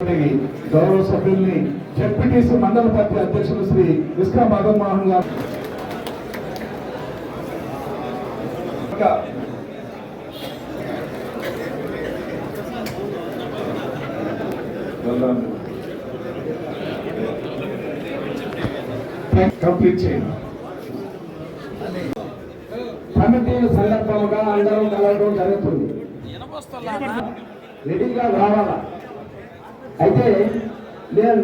గౌరవ సభ్యుల్ని జెడ్పీటీసీ మండల పార్టీ అధ్యక్షులు శ్రీ ఇస్కా మదన్ మోహన్ గారు కంప్లీట్ చేయండి. కమిటీ సందర్భంగా అందరం కలవడం జరుగుతుంది. రెడీగా రావాలా. అయితే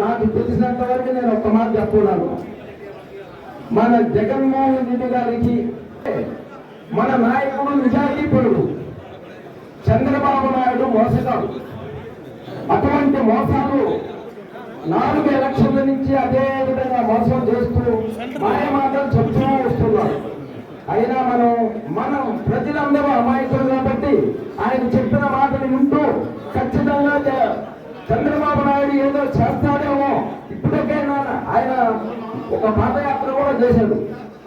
నాకు తెలిసినంత వరకు నేను ఒక్క మాట చెప్పుకున్నాను. మన జగన్మోహన్ రెడ్డి గారికి మన నాయకుడు నిజాయితీపరుడు, చంద్రబాబు నాయుడు మోసగాడు. అటువంటి మోసాలు 4 ఎలక్షన్ల నుంచి అదే విధంగా మోసం చేస్తూ మాయమాటలు చెప్తూ వస్తున్నారు. అయినా మనం ప్రజలందరూ అమాయకులు కాబట్టి ఆయన చెప్పిన మాటలు వింటూ ఖచ్చితంగా చంద్రబాబు నాయుడు ఏదో చేస్తాడేమో. ఇప్పటికైనా ఆయన ఒక పాదయాత్ర కూడా చేశాడు.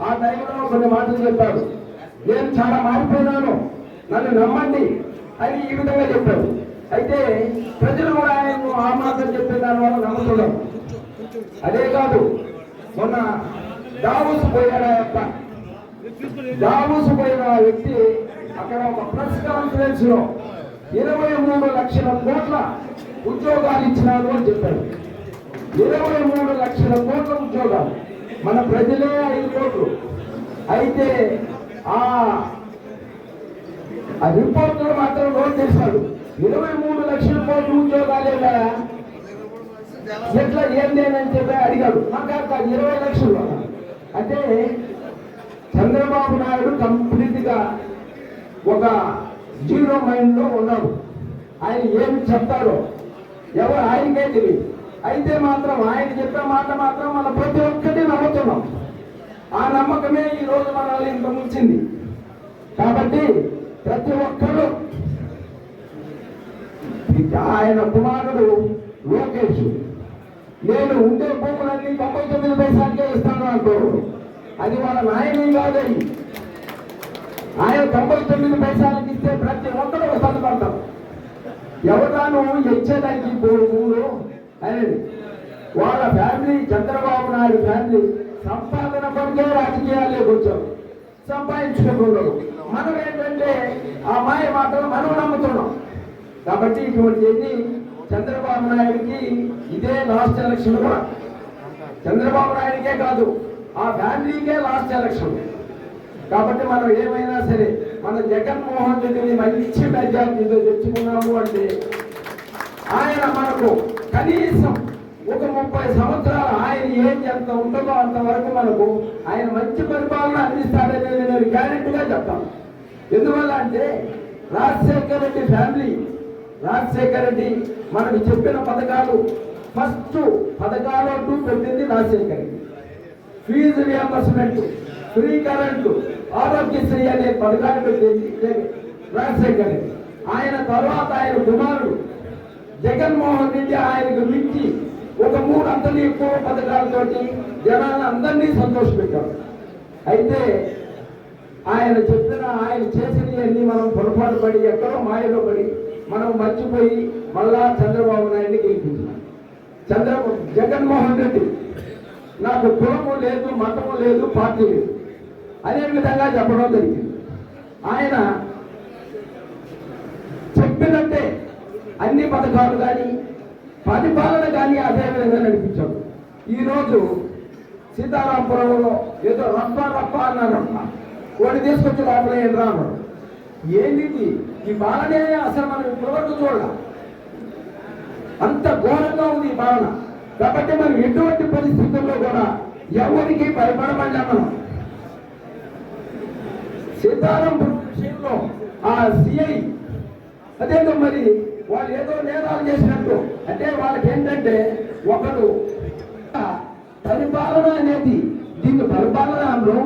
ఆ టైంలో కొన్ని మాటలు చెప్పాడు. నేను చాలా మారిపోయినాను, నన్ను నమ్మండి అని ఈ విధంగా చెప్పాడు. అయితే ప్రజలు కూడా ఆయన ఆ మాటలు చెప్పే దాని వల్ల నమ్ముతున్నారు. అదే కాదు, మొన్న దావోస్ పోయిన వ్యక్తి అక్కడ ఒక ప్రెస్ కాన్ఫరెన్స్ లో 23 లక్షల కోట్ల ఉద్యోగాలు ఇచ్చినారు అని చెప్పాడు. 23 లక్షల కోట్ల ఉద్యోగాలు, మన ప్రజలే 5 కోట్లు. అయితే ఆ రిపోర్ట్ లో మాత్రం నోట్ చేశాడు 23 లక్షల కోట్ల ఉద్యోగాలే కదా, ఎట్లా ఏందేనని చెప్పి అడిగాడు. నాకు 20 లక్షలు. అంటే చంద్రబాబు నాయుడు కంప్లీట్ గా ఒక జీరో మైండ్ లో ఉన్నాడు. ఆయన ఏమి చెప్తాడో ఎవరు ఆయనకే తెలియదు. అయితే మాత్రం ఆయన చెప్పే మాట మాత్రం మన ప్రతి ఒక్కటి నమ్ముతున్నాం. ఆ నమ్మకమే ఈ రోజు మనల్ని ఇంత ముంచింది. కాబట్టి ప్రతి ఒక్కరు ఆయన కుమారుడు లోకేష్ నేను ఉండే భూములన్నీ 99 పైసలకే ఇస్తాను అంటారు. అది వాళ్ళ నాయని కాదని. ఆయన 99 పైసలకి ఇస్తే ప్రతి ఒక్కరు సంతపడతారు. ఎవరాను ఇచ్చేదానికి భూములు అనేది వాళ్ళ ఫ్యామిలీ, చంద్రబాబు నాయుడు ఫ్యామిలీ సంపాదన పడితే రాజకీయాల్లోకి వచ్చారు, సంపాదించుకుంటున్నారు. మనం ఏంటంటే ఆ మాయ మాటలు మనం నమ్ముతున్నాం. కాబట్టి ఇటువంటిది చంద్రబాబు నాయుడికి ఇదే లాస్ట్ ఎలక్షన్ కూడా. చంద్రబాబు నాయుడికే కాదు, ఆ ఫ్యామిలీకే లాస్ట్ ఎలక్షన్. కాబట్టి మనం ఏమైనా సరే మన జగన్మోహన్ రెడ్డిని మంచి మెజార్టీతో తెచ్చుకున్నాము అంటే ఆయన మనకు కనీసం ఒక 30 సంవత్సరాలు ఆయన ఏం ఎంత ఉంటుందో అంతవరకు మనకు ఆయన మంచి పరిపాలన అందిస్తాడని నేను గ్యారెంటీగా చెప్తాను. ఎందువల్ల అంటే రాజశేఖర రెడ్డి ఫ్యామిలీ, రాజశేఖర రెడ్డి మనకు చెప్పిన పథకాలు, ఫస్ట్ పథకాలు అంటూ పెట్టింది Rajasekhara Reddy. Fee reimbursement, free current, Aarogyasri అనే పథకాలు పెట్టింది రాజశేఖర రెడ్డి. ఆయన తర్వాత ఆయన కుమారుడు జగన్మోహన్ రెడ్డి ఆయనకు మించి ఒక 3 అంతలు ఎక్కువ పథకాలతోటి జనాన్ని అందరినీ సంతోషపెట్టారు. అయితే ఆయన చేసినవన్నీ మనం పొరపాటు పడి ఎక్కడో మాయలో పడి మనం మర్చిపోయి మళ్ళా చంద్రబాబు నాయుడిని గెలిపించాం. జగన్మోహన్ రెడ్డి నాకు కులము లేదు, మతము లేదు, పార్టీ లేదు అనే విధంగా చెప్పడం జరిగింది. ఆయన చెప్పినట్టే అన్ని పథకాలు కానీ పరిపాలన కానీ అదే విధంగా నడిపించాడు. ఈరోజు సీతారాంపురంలో ఏదో రప్ప అన్నారప్ప, వాడిని తీసుకొచ్చి లోపల ఏం రాన్నాడు. ఏంది ఈ పాలనే అసలు మనం ఇప్పటివరకు చూడాలి, అంత ఘోరంగా ఉంది ఈ పాలన. కాబట్టి మనం ఎటువంటి పరిస్థితుల్లో కూడా ఎవరికి భయపడమన్నా మనం సీతారాంపురం విషయంలో ఆ సిఐ అదేదో మరి వాళ్ళు ఏదో నేరాలు చేసినట్టు, అంటే వాళ్ళకి ఏంటంటే ఒకడు పరిపాలన అనేది దీన్ని పరిపాలనలో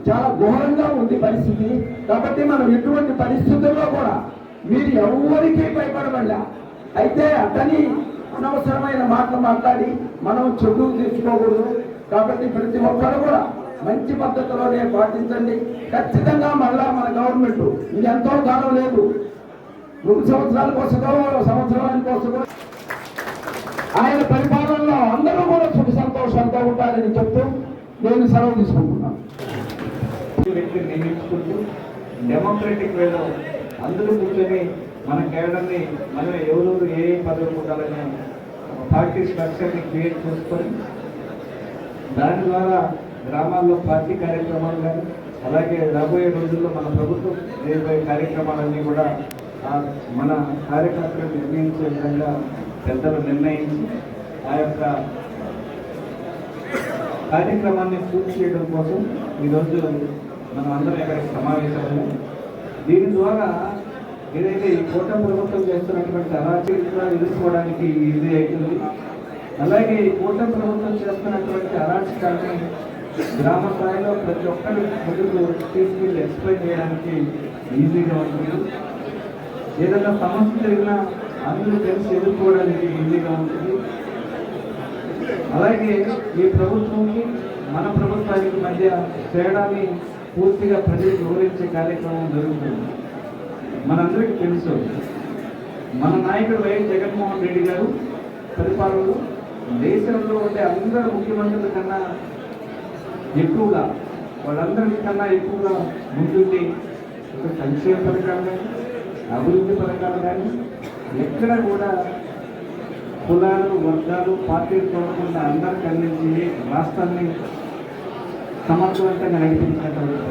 చాలా ఘోరంగా ఉంది పరిస్థితి. కాబట్టి మనం ఎటువంటి పరిస్థితుల్లో కూడా మీరు ఎవరికి భయపడమల్లా. అయితే అతని అనవసరమైన మాటలు మాట్లాడి మనం చెడు తీర్చుకోకూడదు. కాబట్టి ప్రతి ఒక్కరు కూడా మంచి పద్ధతిలోనే పాటించండి. ఖచ్చితంగా మళ్ళా మన గవర్నమెంట్ ఇంకెంతో కాలం లేదు, 2 సంవత్సరాలకు వస్తుందో సంవత్సరానికి వస్తుందో ఆయన పరిపాలనలో అందరూ కూడా సుఖ సంతోషాలతో ఉంటారని చెప్తూ నేను సెలవు తీసుకుంటున్నాను. వ్యక్తిని నియమించుకుంటూ డెమోక్రటిక్ వేలో అందరూ కూర్చొని మన కేడర్ని మనం ఎవరెవరు ఏ పదవి ఉండాలని పార్టీ స్ట్రక్చర్ని క్రియేట్ చేసుకొని దాని ద్వారా గ్రామాల్లో పార్టీ కార్యక్రమాలు కానీ అలాగే రాబోయే రోజుల్లో మన ప్రభుత్వం చేయబోయే కార్యక్రమాలన్నీ కూడా మన కార్యకర్తలు నిర్ణయించే విధంగా పెద్దలు నిర్ణయించి ఆ యొక్క కార్యక్రమాన్ని పూర్తి చేయడం కోసం ఈరోజు మనం అందరం ఇక్కడికి సమావేశమయ్యాం. దీని ద్వారా ఏదైతే ఈ కూటమి ప్రభుత్వం చేస్తున్నటువంటి అరాచకతను ఎదుర్కోవడానికి ఈజీ అవుతుంది. అలాగే ఈ కూటమి ప్రభుత్వం చేస్తున్నటువంటి అరాచకాన్ని గ్రామ స్థాయిలో ప్రతి ఒక్కరి ముందుకు తీసుకెళ్ళి ఎక్స్ప్లెయిన్ చేయడానికి ఈజీగా ఉంటుంది. ఏదైనా సమస్య జరిగినా అందరూ కలిసి ఎదుర్కోవడానికి ఈజీగా ఉంటుంది. అలాగే ఈ ప్రభుత్వంకి మన ప్రభుత్వానికి మధ్య తేడాన్ని పూర్తిగా ప్రజలకు వివరించే కార్యక్రమం జరుగుతుంది. మనందరికీ తెలుసు, మన నాయకుడు వైఎస్ జగన్మోహన్ రెడ్డి గారు పరిపాలనలో దేశంలో ఉండే అందరు ముఖ్యమంత్రుల కన్నా ఎక్కువగా వాళ్ళందరికన్నా ఎక్కువగా ముందుండి ఒక సంక్షేమ పథకాలు కానీ అభివృద్ధి పథకాలు కానీ ఎక్కడ కూడా కులాలు వర్గాలు పార్టీలు చూడకుండా అందరికి అందించి రాష్ట్రాన్ని సమర్థవంతంగా నడిపించినటువంటి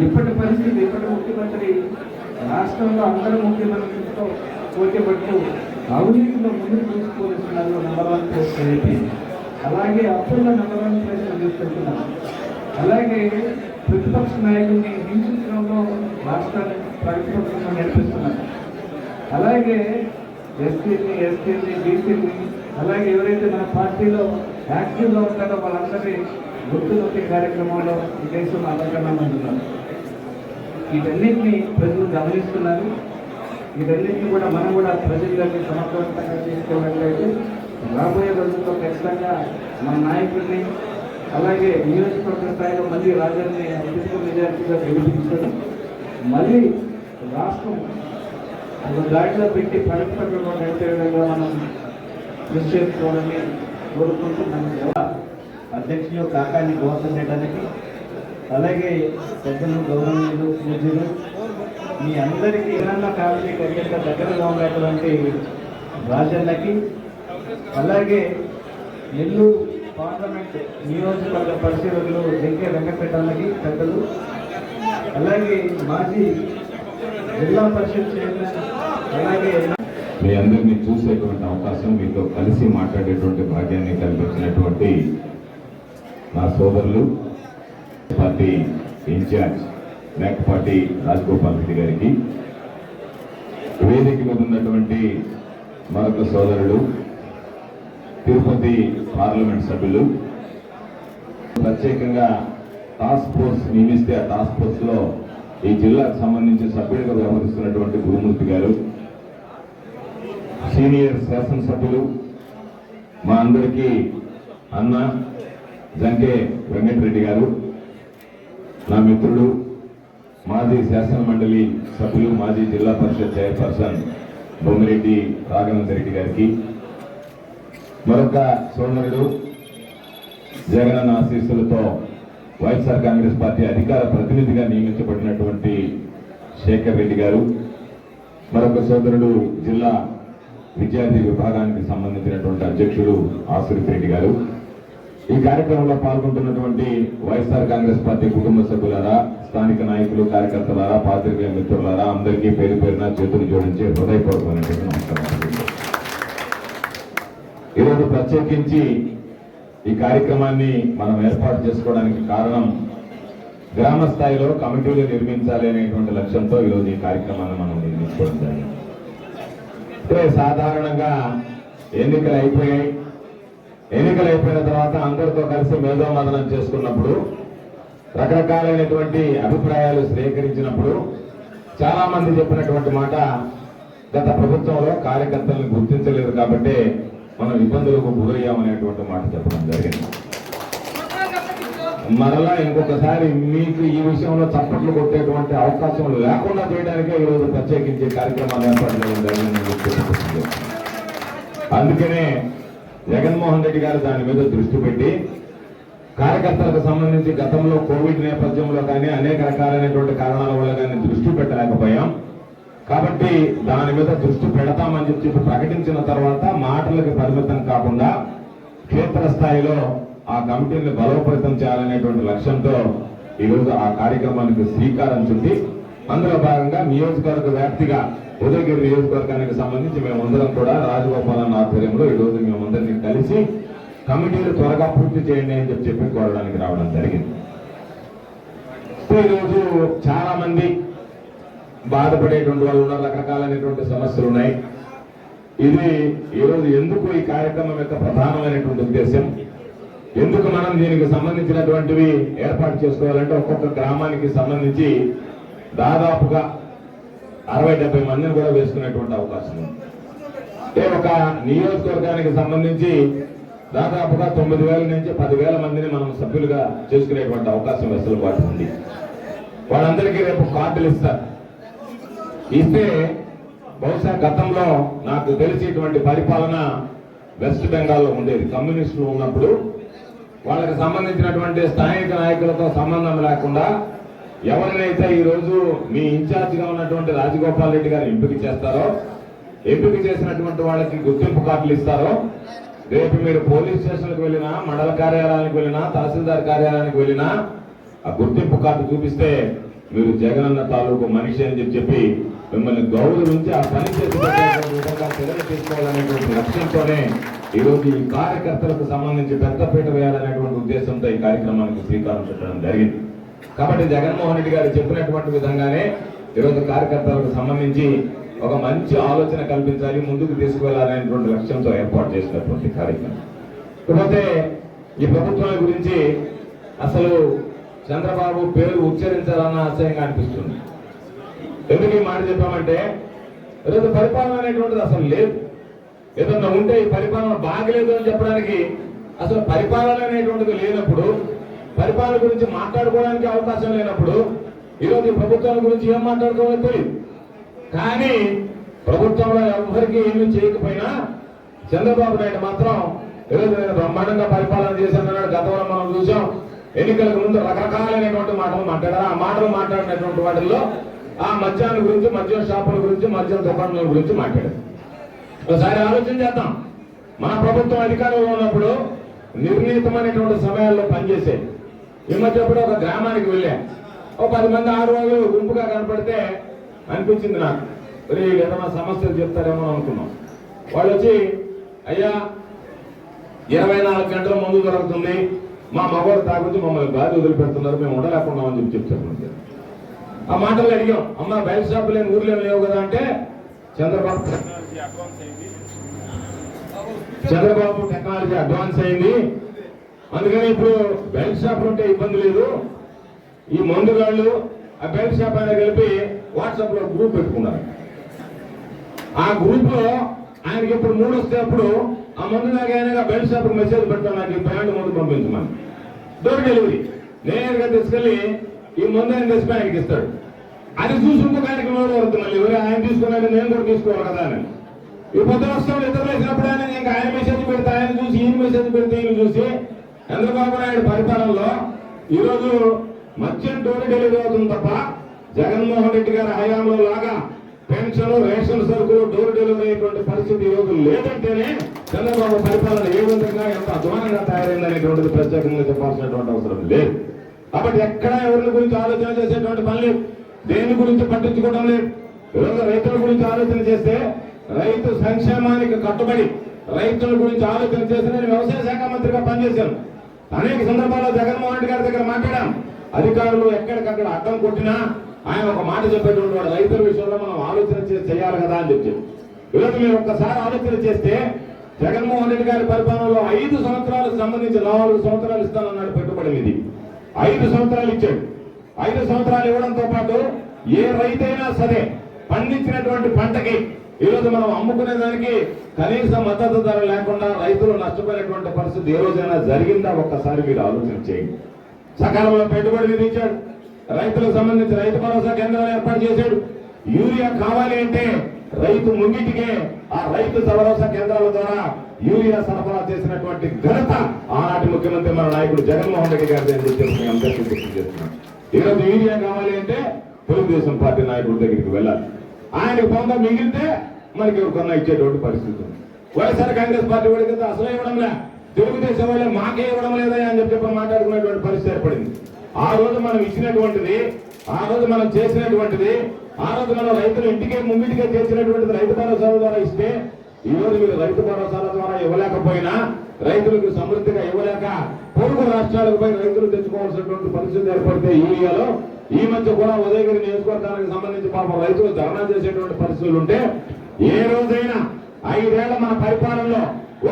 ఇప్పటి పరిస్థితి ఇప్పటి ముఖ్యమంత్రి రాష్ట్రంలో అందరూ ముఖ్యమంత్రితో పోటీ పడుతూ అవినీతిలో ముందుకు తీసుకువస్తున్నారు. నెంబర్ 1 ప్లేస్ ఏపీ, అలాగే అప్పుల్లో నెంబర్ 1 ప్లేస్ తీసుకెళ్తున్నారు. అలాగే ప్రతిపక్ష నాయకుడిని హింసించడంలో రాష్ట్రాన్ని ప్రతిపక్షంగా నడిపిస్తున్నారు. అలాగే ఎస్టీని బీసీని అలాగే ఎవరైతే మన పార్టీలో యాక్టివ్గా ఉంటారో వాళ్ళందరినీ గుర్తు నొక్కే కార్యక్రమంలో ఈ దేశంలో అందరికన్నా మంది ఉన్నారు. వీటన్నిటిని ప్రజలు గమనిస్తున్నారు. వీటన్నిటిని కూడా మనం కూడా ప్రజల్లోకి సమర్థవంతంగా తీసుకెళ్ళినట్లయితే రాబోయే రోజుల్లో ఖచ్చితంగా మన నాయకుడిని అలాగే నియోజకవర్గ స్థాయిలో మళ్ళీ రాజాన్ని అత్యధిక మెజారిటీగా గెలిపించడం, మళ్ళీ రాష్ట్రం ఒక దాడిలో పెట్టి పరిస్థితుల్లో నడిపే విధంగా మనం కృషి చేసుకోవాలని కోరుకుంటున్నాను. అధ్యక్షులు కాకాని గోవర్ధన్ రెడ్డికి, అలాగే పెద్దలు గౌరవనీయులు పూజ్యులు మీ అందరికీ ఏదన్నా ఫ్యామిలీకి అత్యంత దగ్గరగా ఉన్నటువంటి రాజన్నకి, అలాగే నెల్లూరు పార్లమెంట్ నియోజకవర్గ పరిశీలకులు వెంకే వెంకటరెడ్డి పెద్దలు, అలాగే మాజీ జిల్లా పరిషత్ చైర్మన్, అలాగే మీ అందరినీ చూసేటువంటి అవకాశం, మీతో కలిసి మాట్లాడేటువంటి భాగ్యాన్ని కల్పించినటువంటి నా సోదరులు పార్టీ ఇన్ఛార్జ్ మేకపాటి రాజగోపాల్ రెడ్డి గారికి, వేదిక మీద ఉన్నటువంటి మరొక సోదరుడు తిరుపతి పార్లమెంట్ సభ్యులు, ప్రత్యేకంగా టాస్క్ ఫోర్స్ నియమిస్తే ఆ టాస్క్ ఫోర్స్ లో ఈ జిల్లాకు సంబంధించి సభ్యుడిగా వ్యవహరిస్తున్నటువంటి గురుమూర్తి గారు, సీనియర్ శాసనసభ్యులు మా అందరికీ అన్న జంకే వెంకటరెడ్డి గారు, నా మిత్రుడు మాజీ శాసన మండలి సభ్యులు మాజీ జిల్లా పరిషత్ చైర్పర్సన్ బొమ్మిరెడ్డి రాఘవేంద్ర రెడ్డి గారికి, మరొక సోదరుడు జగనన్న ఆశీస్సులతో వైఎస్ఆర్ కాంగ్రెస్ పార్టీ అధికార ప్రతినిధిగా నియమించబడినటువంటి శేఖర్ రెడ్డి గారు, మరొక సోదరుడు జిల్లా విద్యార్థి విభాగానికి సంబంధించినటువంటి అధ్యక్షుడు ఆసురిత్ రెడ్డి గారు, ఈ కార్యక్రమంలో పాల్గొంటున్నటువంటి వైఎస్ఆర్ కాంగ్రెస్ పార్టీ కుటుంబ సభ్యులారా, స్థానిక నాయకులు, కార్యకర్తలారా, పాత్రికేయ మిత్రులారా, అందరికీ పేరు పేరున చేతులు జోడించే హృదయపూర్వకమైనటువంటి నమస్కారం. ఈరోజు ప్రత్యేకించి ఈ కార్యక్రమాన్ని మనం ఏర్పాటు చేసుకోవడానికి కారణం, గ్రామ స్థాయిలో కమిటీలు నిర్మించాలి అనేటువంటి లక్ష్యంతో ఈరోజు ఈ కార్యక్రమాన్ని మనం నిర్మించుకోవడం జరిగింది. సాధారణంగా ఎన్నికలు అయిపోయిన తర్వాత అందరితో కలిసి మేధోమథనం చేసుకున్నప్పుడు, రకరకాలైనటువంటి అభిప్రాయాలు స్వీకరించినప్పుడు చాలా మంది చెప్పినటువంటి మాట, గత ప్రభుత్వంలో కార్యకర్తలను గుర్తించలేదు కాబట్టి మనం ఇబ్బందులకు గురయ్యామనేటువంటి మాట చెప్పడం జరిగింది. మరలా ఇంకొకసారి మీకు ఈ విషయంలో చప్పట్లు కొట్టేటువంటి అవకాశం లేకుండా చేయడానికే ఈరోజు ప్రత్యేకించి కార్యక్రమాలు ఏర్పాటు చేయడం జరిగింది. అందుకనే జగన్మోహన్ రెడ్డి గారు దాని మీద దృష్టి పెట్టి కార్యకర్తలకు సంబంధించి గతంలో కోవిడ్ నేపథ్యంలో కానీ అనేక రకాలైనటువంటి కారణాల వల్ల కానీ దృష్టి పెట్టలేకపోయాం. కాబట్టి దాని మీద దృష్టి పెడతామని చెప్పి ప్రకటించిన తర్వాత మాటలకు పరిమితం కాకుండా క్షేత్రస్థాయిలో ఆ కమిటీని బలోపేతం చేయాలనేటువంటి లక్ష్యంతో ఈరోజు ఆ కార్యక్రమానికి శ్రీకారం చుట్టి అందులో భాగంగా నియోజకవర్గ వ్యాప్తిగా ఉదయగిరి నియోజకవర్గానికి సంబంధించి మేమందరం కూడా రాజగోపాలన్ ఆధ్వర్యంలో ఈరోజు మేమందరినీ కలిసి కమిటీలు త్వరగా పూర్తి చేయండి అని చెప్పి కోరడానికి రావడం జరిగింది. ఈరోజు చాలా మంది బాధపడేటువంటి వాళ్ళు ఉన్నారు, రకరకాలైనటువంటి సమస్యలు ఉన్నాయి. ఇది ఈరోజు ఎందుకు ఈ కార్యక్రమం యొక్క ప్రధానమైనటువంటి ఉద్దేశం, ఎందుకు మనం దీనికి సంబంధించినటువంటివి ఏర్పాటు చేసుకోవాలంటే ఒక్కొక్క గ్రామానికి సంబంధించి దాదాపుగా 60-70 మందిని కూడా వేసుకునేటువంటి అవకాశం ఉంది. అంటే ఒక నియోజకవర్గానికి సంబంధించి దాదాపుగా 9,000 నుంచి 10,000 మందిని మనం సభ్యులుగా చేసుకునేటువంటి అవకాశం వెసులుబాటు ఉంది. వాళ్ళందరికీ రేపు కార్డులు ఇస్తారు. ఇస్తే బహుశా గతంలో నాకు తెలిసేటువంటి పరిపాలన వెస్ట్ బెంగాల్లో ఉండేది. కమ్యూనిస్టులు ఉన్నప్పుడు వాళ్ళకి సంబంధించినటువంటి స్థానిక నాయకులతో సంబంధం లేకుండా ఎవరినైతే ఈరోజు మీ ఇన్ఛార్జిగా ఉన్నటువంటి రాజగోపాల్ రెడ్డి గారు ఎంపిక చేస్తారో, ఎంపిక చేసినటువంటి వాళ్ళకి గుర్తింపు కార్డులు ఇస్తారో, రేపు మీరు పోలీస్ స్టేషన్కి వెళ్ళినా, మండల కార్యాలయానికి వెళ్ళినా, తహసీల్దార్ కార్యాలయానికి వెళ్ళినా ఆ గుర్తింపు కార్డు చూపిస్తే మీరు జగనన్న తాలూకు మనిషి అని చెప్పి మిమ్మల్ని గౌరవించి ఆ పని చేసేటువంటి విధంగా చర్యలు తీసుకోవాలనేటువంటి లక్ష్యంతోనే ఈరోజు ఈ కార్యకర్తలకు సంబంధించి పెద్దపీట వేయాలనేటువంటి ఉద్దేశంతో ఈ కార్యక్రమానికి శ్రీకారం చుట్టడం జరిగింది. కాబట్టి జగన్మోహన్ రెడ్డి గారు చెప్పినటువంటి విధంగానే ఈరోజు కార్యకర్తలకు సంబంధించి ఒక మంచి ఆలోచన కల్పించాలి, ముందుకు తీసుకువెళ్లాలనేటువంటి లక్ష్యంతో ఏర్పాటు చేసినటువంటి కార్యక్రమం. కాకపోతే ఈ ప్రభుత్వం గురించి అసలు చంద్రబాబు పేరు ఉచ్చరించాలన్న ఆశయంగా అనిపిస్తుంది. ఎందుకు ఈ మాట చెప్పామంటే ఈరోజు పరిపాలన అనేటువంటిది అసలు లేదు. ఏదన్నా ఉంటే ఈ పరిపాలన బాగలేదు అని చెప్పడానికి అసలు పరిపాలన అనేటువంటిది లేనప్పుడు, పరిపాలన గురించి మాట్లాడుకోవడానికి అవకాశం లేనప్పుడు ఈరోజు ఈ ప్రభుత్వాల గురించి ఏం మాట్లాడుకోవాలో తెలియదు. కానీ ప్రభుత్వంలో ఎవరికి ఏమీ చేయకపోయినా చంద్రబాబు నాయుడు మాత్రం ఈరోజు నేను బ్రహ్మాండంగా పరిపాలన చేశానన్నాడు. గతంలో మనం చూసాం, ఎన్నికలకు ముందు రకరకాలైనటువంటి మాటలు మాట్లాడారు. ఆ మాటలు మాట్లాడినటువంటి వాటిల్లో ఆ మద్యాన్ని గురించి, మద్యం షాపుల గురించి, మద్యం దుకాణాల గురించి మాట్లాడారు. ఒకసారి ఆలోచన చేద్దాం. మన ప్రభుత్వం అధికారంలో ఉన్నప్పుడు నిర్ణీతమైనటువంటి సమయాల్లో పనిచేసే ఈ మధ్య ఎప్పుడో ఒక గ్రామానికి వెళ్ళా. ఓ 10 మంది ఆడవాళ్ళు గుంపుగా కనపడితే అనిపించింది నాకు, ఏదైనా సమస్యలు చెప్తారేమో అనుకున్నాం. వాళ్ళు వచ్చి, అయ్యా 24 గంటల ముందు దొరుకుతుంది, మా మగవారు తాగుతూ మమ్మల్ని గాలి వదిలిపెడుతున్నారు, మేము ఉండలేకున్నామని చెప్తారు. ఆ మాటలు అడిగాం, అమ్మ బయట షాపు లేని ఊర్లో లేవు కదా అంటే చంద్రబాబు టెక్నాలజీ అడ్వాన్స్ అయింది, అందుకని ఇప్పుడు బెల్ట్ షాపులు ఉంటే ఇబ్బంది లేదు. ఈ మందుగాళ్ళు ఆ బెల్ట్ షాప్ అయినా కలిపి వాట్సాప్ లో గ్రూప్ పెట్టుకున్నారు. ఆ గ్రూప్ లో ఆయనకి ఇప్పుడు 3 వస్తే అప్పుడు ఆ మందు నాకైనా బెల్ట్ షాప్ మెసేజ్ పెడతాను, నాకు ఈ బ్రాండ్ మందు పంపించమని. డోర్ డెలివరీ నేరుగా తీసుకెళ్లి ఈ మందు ఆయన తెచ్చి ఆయనకి ఇస్తాడు. అది చూసి ఇంకొక ఆయనకి నోరు వస్తుంది, మళ్ళీ ఎవరు ఆయన తీసుకున్నాడు, నేను కూడా తీసుకోవాలి కదా అని. ఈ పొద్దున వస్తాడు ఇద్దరు వేసినప్పుడు ఆయన మెసేజ్ పెడితే ఆయన చూసి, ఈయన మెసేజ్ పెడితే ఈయన చూసి, చంద్రబాబు నాయుడు పరిపాలనలో ఈరోజు మద్యం డోర్ డెలివరీ అవుతుంది తప్ప జగన్మోహన్ రెడ్డి గారి హయాంలో లాగా పెన్షన్, రేషన్ సరుకులు డోర్ డెలివరీ అయ్యేటువంటి పరిస్థితి ఈరోజు లేదంటేనే చంద్రబాబు పరిపాలన ఏ విధంగా ఎంత అధ్వానంగా తయారైందనేటువంటిది ప్రత్యేకంగా చెప్పాల్సినటువంటి అవసరం లేదు. కాబట్టి ఎక్కడ ఎవరి గురించి ఆలోచన చేసేటువంటి పని లేదు, దేని గురించి పట్టించుకోవడం లేదు. ఈరోజు రైతుల గురించి ఆలోచన చేస్తే రైతు సంక్షేమానికి కట్టుబడి రైతుల గురించి ఆలోచన చేసి నేను వ్యవసాయ శాఖ మంత్రిగా పనిచేశాను. అనేక సందర్భాల్లో జగన్మోహన్ రెడ్డి గారి దగ్గర మాట్లాడాం. అధికారులు ఎక్కడికక్కడ అడ్డం కొట్టినా ఆయన ఒక మాట చెప్పేటువంటి వాడు, రైతుల విషయంలో మనం ఆలోచన చేయాలి కదా అని చెప్పి. ఈరోజు మీరు ఒక్కసారి ఆలోచన చేస్తే జగన్మోహన్ రెడ్డి గారి పరిపాలనలో 5 సంవత్సరాలకు సంబంధించి 4 సంవత్సరాలు ఇస్తానన్నాడు పెట్టుబడి ఇది. 5 సంవత్సరాలు ఇచ్చాడు. 5 సంవత్సరాలు ఇవ్వడంతో పాటు ఏ రైతైనా సరే పండించినటువంటి పంటకి ఈరోజు మనం అమ్ముకునే దానికి కనీస మద్దతు ధర లేకుండా రైతులు నష్టపోయినటువంటి పరిస్థితి ఏ రోజైనా జరిగిందా ఒక్కసారి మీరు ఆలోచన చేయండి. సకాలంలో పెట్టుబడి విధించాడు. రైతులకు సంబంధించి రైతు భరోసా కేంద్రాలు ఏర్పాటు చేశాడు. యూరియా కావాలి అంటే రైతు ముంగిటికే ఆ రైతు భరోసా కేంద్రాల ద్వారా యూరియా సరఫరా చేసినటువంటి ఘనత ఆనాటి ముఖ్యమంత్రి మన నాయకుడు జగన్మోహన్ రెడ్డి గారి అని చెప్పి మేము అందరికీ గుర్తు చేస్తున్నాం. ఈరోజు యూరియా కావాలి అంటే తెలుగుదేశం పార్టీ నాయకుడి దగ్గరికి వెళ్ళాలి. ఆయనకు పొంద మిగిలితే మనకి ఎవరికన్నా ఇచ్చేటువంటి పరిస్థితి ఉంది. వైఎస్ఆర్ కాంగ్రెస్ పార్టీ వాడికి అసలు ఇవ్వడంలే, తెలుగుదేశం వాళ్ళే మాకే ఇవ్వడం లేదా అని చెప్పి మాట్లాడుకునేటువంటి పరిస్థితి ఏర్పడింది. ఆ రోజు మనం ఇచ్చినటువంటిది, ఆ రోజు మనం చేసినటువంటిది, ఆ రోజు మనం రైతులు ఇంటికే ముంగిటికే చేసినటువంటిది రైతు భరోసాల ద్వారా ఇస్తే, ఈ రోజు మీరు రైతు భరోసాల ద్వారా ఇవ్వలేకపోయినా, రైతులకు సమృద్ధిగా ఇవ్వలేక పొరుగు రాష్ట్రాలకు పోయి రైతులు తెచ్చుకోవాల్సినటువంటి పరిస్థితి ఏర్పడితే యూరియాలో ఈ మధ్య కూడా ఉదయగిరి నియోజకవర్గానికి సంబంధించి పాపం రైతులు ధర్నా చేసేటువంటి పరిస్థితులు ఉంటే, ఏ రోజైనా 5 ఏళ్ల మన పరిపాలనలో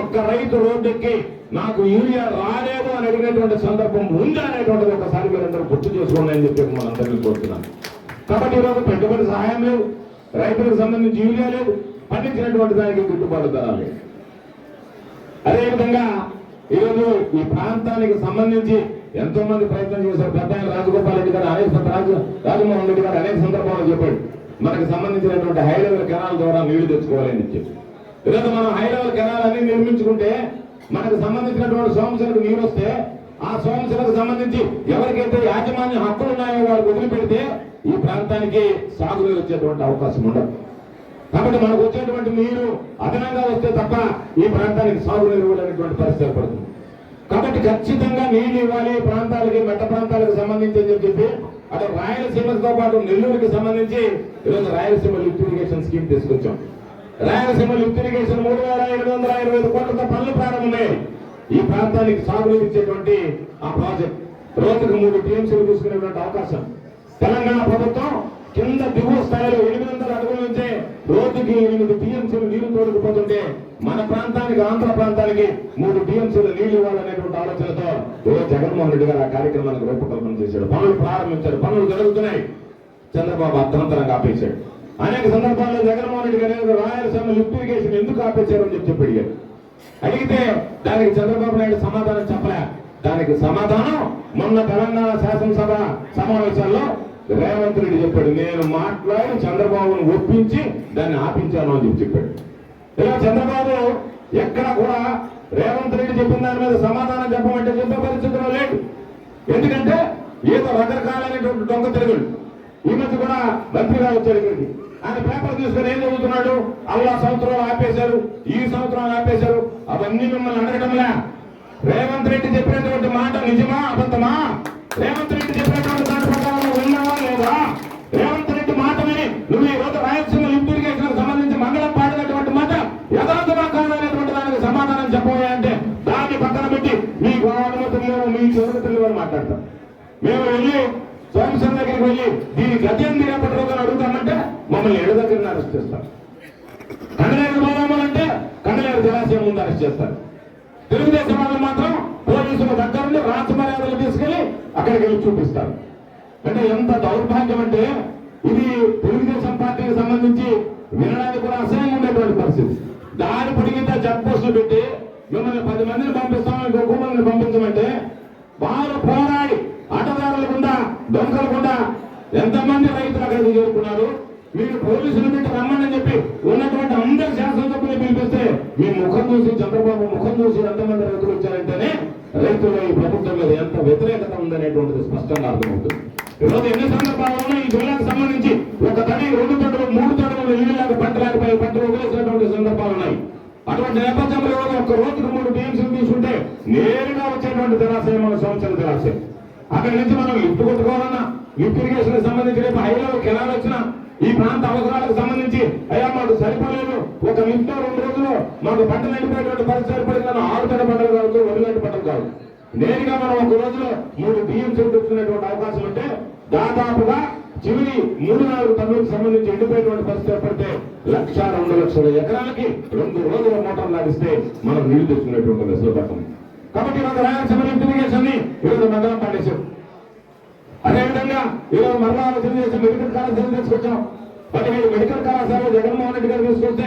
ఒక్క రైతు రోడ్డెక్కి నాకు యూరియా రాలేదు అని అడిగినటువంటి సందర్భం ఉందా అనేటువంటిది ఒకసారి మీరందరూ గుర్తు చేసుకోండి అని చెప్పి మనందరినీ కోరుతున్నాను. కాబట్టి ఈరోజు పెట్టుబడి సహాయం లేదు, రైతులకు సంబంధించి యూరియా లేదు, పండించినటువంటి దానికి గిట్టుబాటు ధర లేదు. అదేవిధంగా ఈరోజు ఈ ప్రాంతానికి సంబంధించి ఎంతో మంది ప్రయత్నం చేశారు. పెద్ద రాజగోపాల్ రెడ్డి గారు రాజమోహన్ రెడ్డి గారు అనేక సందర్భాల్లో చెప్పాడు, మనకు సంబంధించినటువంటి హై లెవెల్ కెనాల్ ద్వారా నీళ్లు తెచ్చుకోవాలని చెప్పి. ఈరోజు మనం హై లెవెల్ కెనాల్ అన్ని నిర్మించుకుంటే మనకు సంబంధించినటువంటి సోమశిలకు నీరు వస్తే, ఆ సోమశిలకు సంబంధించి ఎవరికైతే యాజమాన్య హక్కులు ఉన్నాయో వారికి వదిలిపెడితే ఈ ప్రాంతానికి సాగునీరు వచ్చేటువంటి అవకాశం ఉండదు. కాబట్టి మనకు వచ్చేటువంటి నీరు అదనంగా వస్తే తప్ప ఈ ప్రాంతానికి సాగునీరు ఇవ్వలేనటువంటి పరిస్థితి ఏర్పడుతుంది. కాబట్టి ఖచ్చితంగా నీళ్లు ఇవ్వాలి ప్రాంతాలకి, మెట్ట ప్రాంతాలకు సంబంధించి అని చెప్పి అటు రాయలసీమతో పాటు నెల్లూరుకి సంబంధించి ఈరోజు రాయలసీమ లిఫ్ట్ ఇరిగేషన్ స్కీమ్ తీసుకొచ్చాం. రాయలసీమ లిఫ్ట్ ఇరిగేషన్ 3,725 కోట్లతో పనులు ప్రారంభమయ్యాయి. ఈ ప్రాంతానికి సాగునీరు ఇచ్చేటువంటి ఆ ప్రాజెక్ట్ రోజుకు 3 టీఎంసీలు తీసుకునేటువంటి అవకాశం. తెలంగాణ ప్రభుత్వం కింద దిగువ స్థాయిలో 800 అడుగుల నుంచే రోజుకి 8 టీఎంసీలు నీళ్లు తోడుకుపోతుంటే మన ప్రాంతానికి, ఆంధ్ర ప్రాంతానికి 3 టీఎంసీలు నీళ్లు ఇవ్వాలనేటువంటి ఆలోచనతో జగన్మోహన్ రెడ్డి గారు ఆ కార్యక్రమానికి రూపకల్పన చేశాడు. పనులు ప్రారంభించాడు, పనులు జరుగుతున్నాయి. చంద్రబాబు అర్థంతరంగా ఆపేశాడు. అనేక సందర్భాల్లో జగన్మోహన్ రెడ్డి గారు రాయలసీమ లిఫ్ట్ ఇరిగేషన్ ఎందుకు ఆపేశారని చెప్పి అడిగారు. అడిగితే దానికి చంద్రబాబు నాయుడు సమాధానం చెప్పలే. దానికి సమాధానం మొన్న తెలంగాణ శాసనసభ సమావేశాల్లో రేవంత్ రెడ్డి చెప్పాడు, నేను మాట్లాడి చంద్రబాబును ఒప్పించి దాన్ని ఆపించాను అని చెప్పాడు. ఇలా చంద్రబాబు ఎక్కడ కూడా రేవంత్ రెడ్డి చెప్పిన దాని మీద సమాధానం చెప్పమంటే చెప్పే పరిస్థితిలో లేదు. ఎందుకంటే ఏదో రకరకాలైనటువంటి దొంగ తెలుగులు. ఈ మధ్య కూడా మంత్రిగా వచ్చాడు ఇక్కడికి. ఆయన పేపర్ తీసుకుని ఏం చదువుతున్నాడు, అల్లా సంవత్సరాలు ఆపేశారు, ఈ సంవత్సరాలు ఆపేశారు. అవన్నీ మిమ్మల్ని అడగడంలే. రేవంత్ రెడ్డి చెప్పినటువంటి మాట నిజమా అబద్ధమా? రేవంత్ రెడ్డి చెప్పినటువంటి దాని ప్రకారం ఉన్నావా లేదా? రేవంత్ రెడ్డి మాట విని నువ్వు ఈ రోజు రాయలసీమ లిఫ్ట్ ఇరిగేషన్ సంబంధించి మంగళం పాడినటువంటి మాట యథార్థమా కాదనేటువంటి దానికి సమాధానం చెప్పబోయే అంటే దాన్ని పక్కన పెట్టి మీకు అనుమతులు లేవు, మీ చెరువుతులు అని మాట్లాడతాం. మేము వెళ్ళి సోమశిల దగ్గరికి వెళ్ళి దీని గద్యం రేపటి రోజున అడుగుతామంటే మమ్మల్ని ఎడ దగ్గర అరెస్ట్ చేస్తారు. కండలేరు పోదామంటే కండలేరు జలాశయం ముందు అరెస్ట్ చేస్తారు. తెలుగుదేశం వాళ్ళు మాత్రం పోలీసుల దగ్గర నుండి రాజమర్యాదలు తీసుకెళ్లి అక్కడికి వెళ్ళి చూపిస్తారు. అంటే ఎంత దౌర్భాగ్యం అంటే ఇది తెలుగుదేశం పార్టీకి సంబంధించి వినడానికి కూడా అసహ్యంగా ఉండేటువంటి పరిస్థితి. దాని పొడిగితే చెక్ పోస్టులు పెట్టి మిమ్మల్ని 10 మందిని పంపిస్తామని ఇంకొక మందిని పంపించమంటే వారు పోరాడి ఆటదారులకుండా దొంగలకుండా ఎంతమంది రైతులు అక్కడికి చేరుకున్నారు. మీరు పోలీసులు పెట్టి రమ్మని చెప్పి ఉన్నటువంటి అందరి శాసనసభ్యులు పిలిపిస్తే మీ ముఖం చూసి, చంద్రబాబు ముఖం చూసి ఎంతమంది రైతులు వచ్చారంటేనే రైతులు ఈ ప్రభుత్వం మీద ఎంత వ్యతిరేకత ఉందనేటువంటిది స్పష్టంగా అర్థమవుతుంది. ఈరోజు ఎన్ని సందర్భాల్లో ఈ జిల్లాకు సంబంధించి 1 తడి 2 తడులు 3 తడులు ఇల్లు లేక పంట లేకపోయి పంటలు వదిలేసినటువంటి సందర్భాలు ఉన్నాయి. అటువంటి నేపథ్యంలో ఒక రోజుకు 3 టీఎంసీలు తీసుకుంటే నేరుగా వచ్చేటువంటి జలాశయం మన సంవత్సరం జలాశయం. అక్కడి నుంచి మనం లిఫ్ట్ కొట్టుకోవాలన్నా, లిఫ్ట్ ఇరిగేషన్ సంబంధించి రేపు హైలో కెనాల్ వచ్చినా ఈ ప్రాంత అవసరాలకు సంబంధించి అయ్యా మాకు సరిపోలేదు, ఒక లిఫ్ట్ 2 రోజులు మాకు పంటలు ఎండిపోయేటువంటి పరిస్థితి ఏర్పడిందని 6 తడి పంటలు కావచ్చు, 1 గంట పంటలు కాదు. నేరుగా మనం 1 రోజులో 3 టీఎంసీలు తెచ్చుకునేటువంటి అవకాశం ఉంటే దాదాపుగా చివరి 3-4 తమిళకు సంబంధించి ఎండిపోయేటువంటి పరిస్థితి ఏర్పడితే 1,02,00,000 ఎకరాలకి 2 రోజుల మోటార్లు నడిస్తే మనం నీళ్లు తెచ్చుకునేటువంటి వెసులుబాటు. కాబట్టి ఈరోజు రాయలసీమ లిఫ్ట్ ఇరిగేషన్ ని ఈరోజు మండలం పాడేశాం. అదేవిధంగా ఈరోజు మరలా ఆలోచన చేసి మెడికల్ కళాశాల తీసుకొచ్చాం. 15 మెడికల్ కళాశాల జగన్మోహన్ రెడ్డి గారు తీసుకొస్తే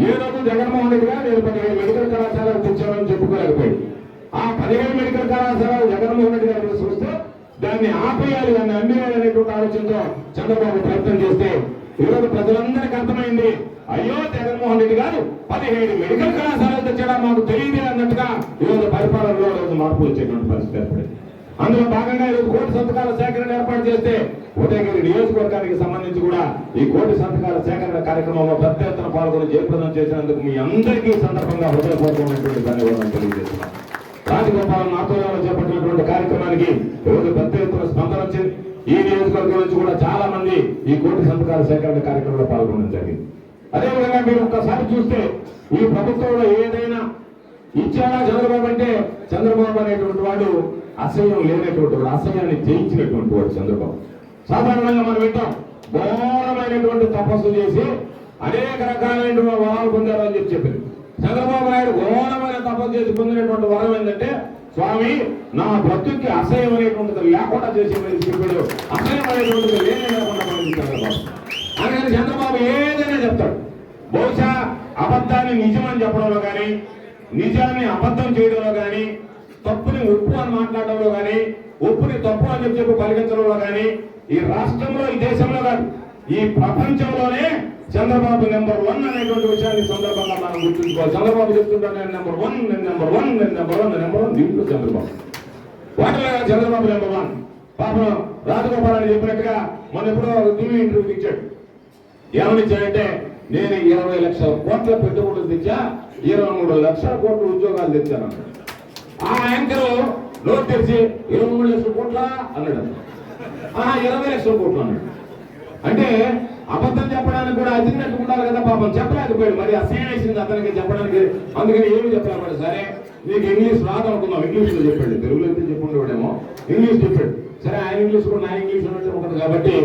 ఏ రోజు జగన్మోహన్ రెడ్డి గారు నేను 15 మెడికల్ కళాశాలకు తెచ్చామని చెప్పుకోలేకపోయాడు. ఆ 15 మెడికల్ కళాశాల జగన్మోహన్ రెడ్డి గారు తీసుకొస్తే దాన్ని ఆపేయాలి, దాన్ని అమ్మేయాలి అనేటువంటి ఆలోచనతో చంద్రబాబు ప్రయత్నం చేస్తే ఈరోజు ప్రజలందరికీ అర్థమైంది, అయ్యో జగన్మోహన్ రెడ్డి గారు 17 మెడికల్ కళాశాలలు తెచ్చడా మాకు తెలియదు అన్నట్టుగా ఈరోజు పరిపాలనలో రోజు మార్పు వచ్చేటువంటి పరిస్థితి ఏర్పడింది. అందులో భాగంగా ఈరోజు కోటి సంతకాల సేకరణ ఏర్పాటు చేస్తే ఉదయగిరి నియోజకవర్గానికి సంబంధించి కూడా ఈ కోటి సంతకాల సేకరణ కార్యక్రమంలో పెద్ద ఎత్తున పాల్గొని జయప్రదం చేసినందుకు మీ అందరికీ సందర్భంగా హృదయపూర్వకమైనటువంటి ధన్యవాదాలు తెలియజేస్తున్నాం. రాజగోపాలన్ ఆధ్వర్యంలో చేపట్టినటువంటి కార్యక్రమానికి ఈరోజు పెద్ద ఎత్తున స్పందన వచ్చింది. ఈ నియోజకవర్గం నుంచి కూడా చాలా మంది ఈ కోటి సంతకాల సేకరణ కార్యక్రమంలో పాల్గొనడం జరిగింది. అదేవిధంగా మీరు ఒక్కసారి చూస్తే ఈ ప్రభుత్వంలో ఏదైనా ఇచ్చారా చంద్రబాబు అంటే చంద్రబాబు అనేటువంటి వాడు అసహ్యం లేనటువంటి వాడు, అసహ్యాన్ని జయించినటువంటి వాడు చంద్రబాబు. సాధారణంగా మనం వింటాం, ఘోరమైనటువంటి తపస్సు చేసి అనేక రకాలైనటువంటి వరాలు పొందారు అని చెప్పింది. చంద్రబాబు నాయుడు ఘోరమైన తపస్సు చేసి పొందినటువంటి వరం ఏంటంటే, స్వామి నా బ్రతుక్కి అసహ్యం అనేటువంటిది లేకుండా చేసి చెప్పాడు. అసహ్యం అనేటువంటిది లేకుండా చంద్రబాబు. అందుకని చంద్రబాబు ఏదైనా చెప్తాడు. బహుశా అబద్ధాన్ని నిజమని చెప్పడంలో కానీ, నిజాన్ని అబద్ధం చేయడంలో కానీ, తప్పుని ఒప్పు అని మాట్లాడడంలో కానీ, ఒప్పుని తప్పు అని చెప్పి పలికించడంలో కానీ ఈ రాష్ట్రంలో, ఈ దేశంలో కాదు, ఈ ప్రపంచంలోనే చంద్రబాబు నెంబర్ 1 అనేటువంటి విషయాన్ని సందర్భంగా మనం గుర్తుంచుకోవాలి. చంద్రబాబు చెప్తుంటాడు, నేను నెంబర్ 1, నేను నెంబర్ 1, నేను నెంబర్ 1, నెంబర్ 1. దీంట్లో చంద్రబాబు వాటిలో చంద్రబాబు నెంబర్ 1. పాపం రాజగోపాల్ అని చెప్పినట్టుగా మన ఎప్పుడో టీవీ ఇంటర్వ్యూ ఇచ్చాడు. ఏమని ఇచ్చాడంటే, నేను 20 లక్షల కోట్ల పెట్టుబడులు తెచ్చా, 23 లక్షల కోట్ల ఉద్యోగాలు తెచ్చాను. ఆ యాంకర్ నోట్ తెరిచి 23 లక్షల కోట్ల అన్నాడు. 20 లక్షల కోట్లు అన్నాడు. అంటే అబద్ధం చెప్పడానికి కూడా అతిన్నట్టు ఉండాలి కదా. పాపం చెప్పలేకపోయాడు. మరి అసహ్యం అతనికి చెప్పడానికి. అందుకని ఏమి చెప్పలేకపోయాడు. సరే నీకు ఇంగ్లీష్ రాదు అనుకున్నాం, ఇంగ్లీష్ లో చెప్పాడు. తెలుగులో అయితే చెప్పుండేవాడేమో, ఇంగ్లీష్ చెప్పాడు. సరే ఆయన ఇంగ్లీష్ కూడా నా ఇంగ్లీష్ ఉన్నట్టు ఉంటుంది కాబట్టి